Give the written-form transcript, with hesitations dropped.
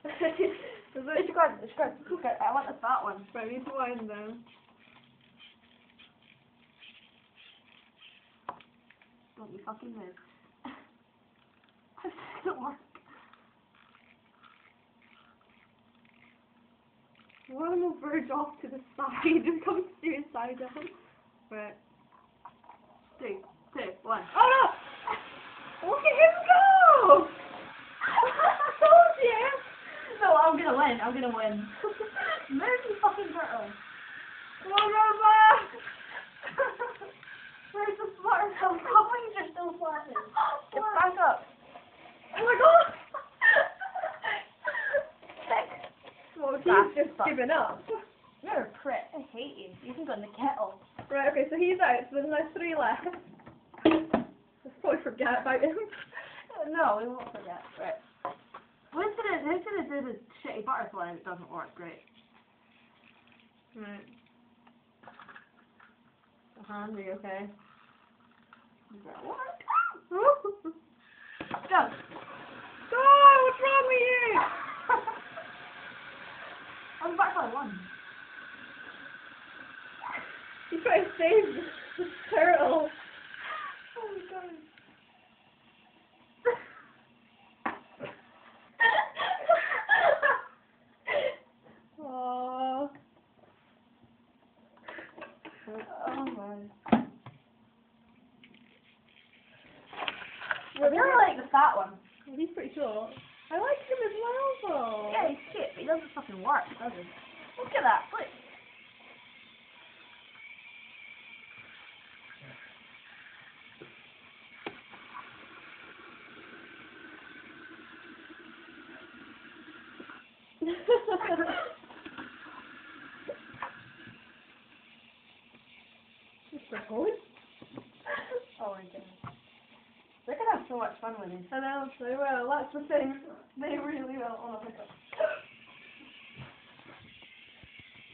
It's good. I want the fat one. Right, we need to wind down. Don't you fucking move. This doesn't work. One will verge off to the side and come suicidal. Right. 3, 2, 1. Oh no! Look at him go! I told you! No, I'm gonna win. Move, you fucking turtle. Come on, Rosa! Where's the smart help? How many are still flattened? Get back up. Oh my god! Sick. Well, he's Bastard. just given up. You're a prick. I hate you. You can go in the kettle. Right, okay, so he's out, so there's now 3 left. Let's probably forget about him. No, we won't forget. Right. Who's gonna do the shitty butterfly if it doesn't work? Great. Right. Are you okay? Does that work? Go! Go! What's wrong with you? I'm butterfly 1. He's trying to save the turtle. Oh my god. Aww. Oh man. I Well, really like the fat one. he's pretty short. I like him as well, though. Yeah, he's cute, but he doesn't fucking work, does he? Look at that, look. Mr. Hood? Oh my goodness. They're gonna have so much fun with this. I know, they will. That's the thing. They really will. Oh my god.